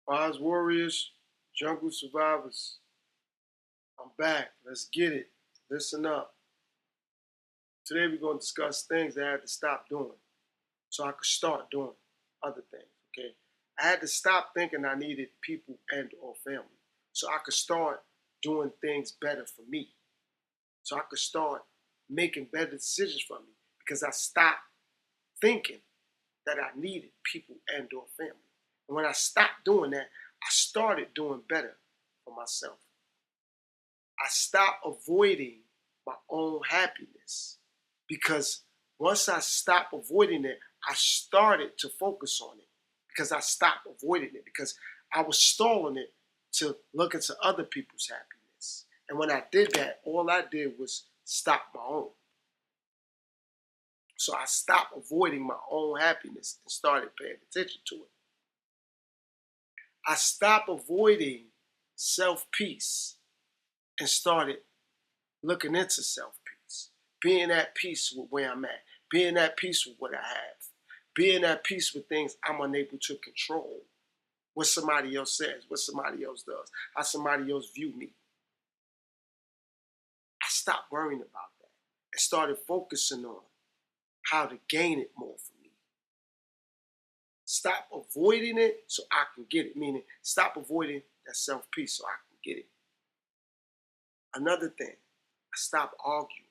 Wise Warriors, Jungle Survivors, I'm back. Let's get it. Listen up. Today we're going to discuss things that I had to stop doing so I could start doing other things, okay? I had to stop thinking I needed people and or family so I could start doing things better for me, so I could start making better decisions for me because I stopped thinking that I needed people and or family. And when I stopped doing that, I started doing better for myself. I stopped avoiding my own happiness because once I stopped avoiding it, I started to focus on it because I stopped avoiding it because I was stalling it to look into other people's happiness. And when I did that, all I did was stop my own. So I stopped avoiding my own happiness and started paying attention to it. I stopped avoiding self-peace and started looking into self-peace, being at peace with where I'm at, being at peace with what I have, being at peace with things I'm unable to control, what somebody else says, what somebody else does, how somebody else view me. I stopped worrying about that and started focusing on how to gain it more for me. Stop avoiding it so I can get it, meaning stop avoiding that self-peace so I can get it. Another thing, I stopped arguing.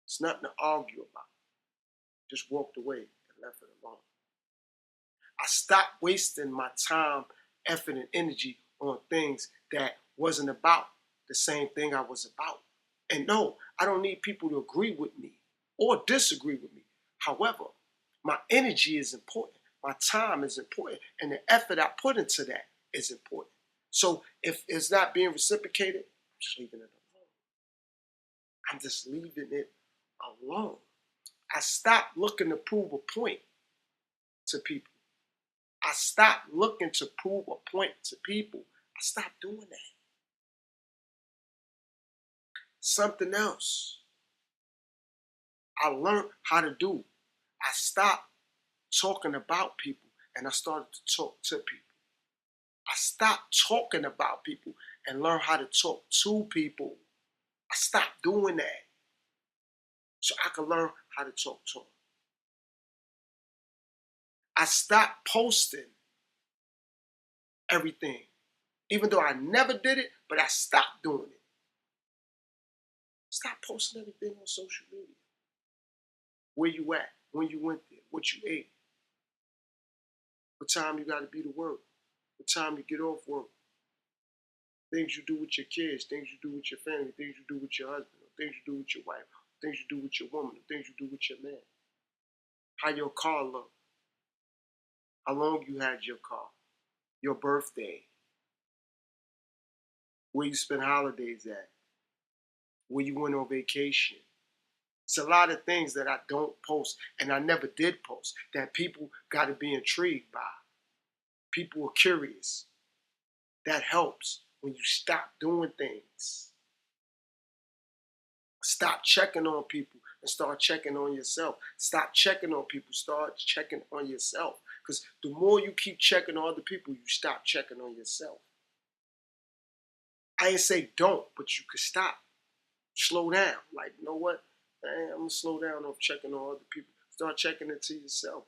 It's nothing to argue about. Just walked away and left it alone. I stopped wasting my time, effort, and energy on things that wasn't about the same thing I was about. And no, I don't need people to agree with me or disagree with me. However, my energy is important. My time is important. And the effort I put into that is important. So if it's not being reciprocated, I'm just leaving it alone. I'm just leaving it alone. I stopped looking to prove a point to people. I stopped looking to prove a point to people. I stopped doing that. Something else I learned how to do. I stopped talking about people and I started to talk to people. I stopped talking about people and learned how to talk to people. I stopped doing that so I could learn how to talk to them. I stopped posting everything, even though I never did it, but I stopped doing it. Stop posting everything on social media. Where you at, when you went there, what you ate, what time you got to be to work, what time you get off work, things you do with your kids, things you do with your family, things you do with your husband, things you do with your wife, things you do with your woman, things you do with your man. How your car look, how long you had your car, your birthday, where you spend holidays at, where you went on vacation. It's a lot of things that I don't post and I never did post that people got to be intrigued by. People are curious. That helps when you stop doing things. Stop checking on people and start checking on yourself. Stop checking on people, start checking on yourself. Because the more you keep checking on other people, you stop checking on yourself. I ain't say don't, but you could stop. Slow down. Like, you know what? Man, I'm going to slow down off checking on other people. Start checking into yourself.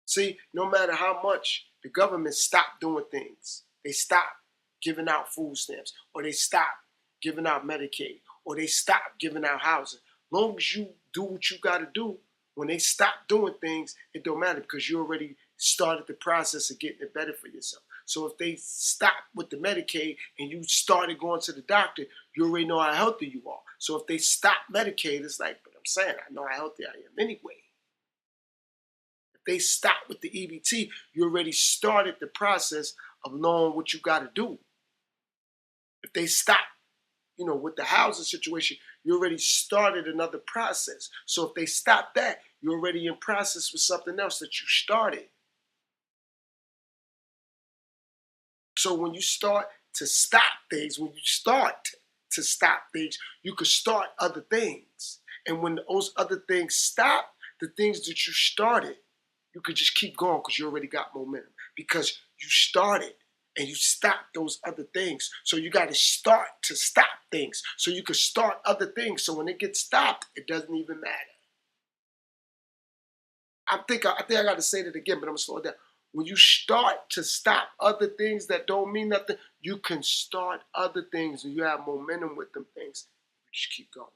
See, no matter how much the government stopped doing things, they stopped giving out food stamps, or they stopped giving out Medicaid, or they stopped giving out housing. Long as you do what you got to do, when they stop doing things, it don't matter because you already started the process of getting it better for yourself. So if they stop with the Medicaid and you started going to the doctor, you already know how healthy you are. So if they stop Medicaid, it's like, but I'm saying, I know how healthy I am anyway. They stop with the EBT, you already started the process of knowing what you got to do. If they stop, with the housing situation, you already started another process. So if they stop that, you're already in process with something else that you started. So when you start to stop things, you can start other things. And when those other things stop, the things that you started, you could just keep going because you already got momentum. Because you started and you stopped those other things. So you got to start to stop things so you can start other things. So when it gets stopped, it doesn't even matter. I think I got to say that again, but I'm going to slow it down. When you start to stop other things that don't mean nothing, you can start other things and you have momentum with them things. You just keep going.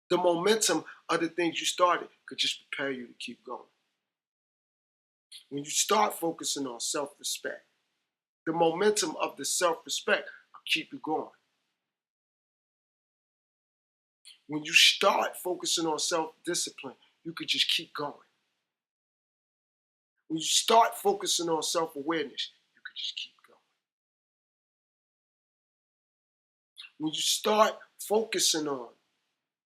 The momentum of the things you started could just prepare you to keep going. When you start focusing on self-respect, the momentum of the self-respect will keep you going. When you start focusing on self-discipline, you could just keep going. When you start focusing on self-awareness, you could just keep going. When you start focusing on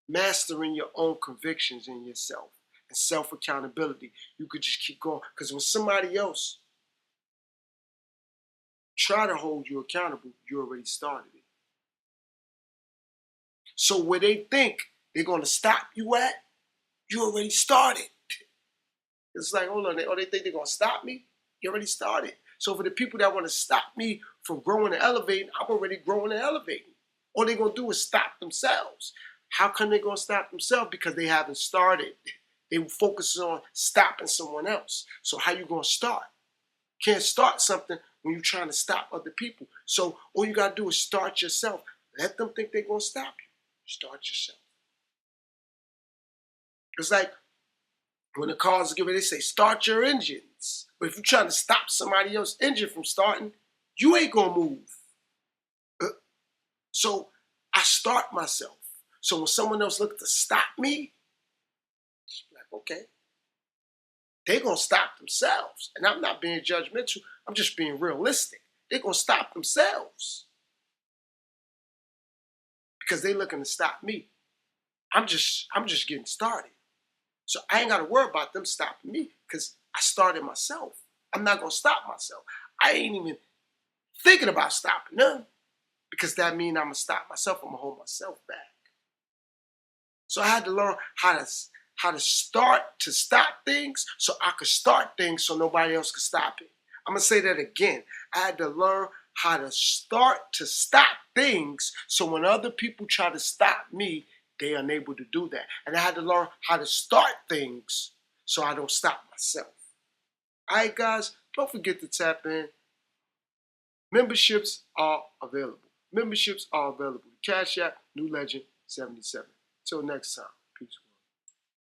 mastering your own convictions in yourself and self-accountability, you could just keep going. Because when somebody else try to hold you accountable, you already started it. So where they think they're going to stop you at, you already started. It's like, hold on, they think they're going to stop me? You already started. So for the people that want to stop me from growing and elevating, I'm already growing and elevating. All they're going to do is stop themselves. How come they're going to stop themselves? Because they haven't started. They focus on stopping someone else. So how you going to start? Can't start something when you're trying to stop other people. So all you got to do is start yourself. Let them think they're going to stop you. Start yourself. It's like when the cars get ready, they say, start your engines. But if you're trying to stop somebody else's engine from starting, you ain't going to move. So I start myself. So when someone else looks to stop me, just be like, okay, they're going to stop themselves. And I'm not being judgmental. I'm just being realistic. They're going to stop themselves because they're looking to stop me. I'm just getting started. So I ain't got to worry about them stopping me because I started myself. I'm not going to stop myself. I ain't even thinking about stopping them because that means I'm going to stop myself. I'm going to hold myself back. So I had to learn how to start to stop things so I could start things so nobody else could stop it. I'm going to say that again. I had to learn how to start to stop things so when other people try to stop me, they are unable to do that. And I had to learn how to start things so I don't stop myself. All right, guys, don't forget to tap in. Memberships are available. Cash App, New Legend 77. Till next time.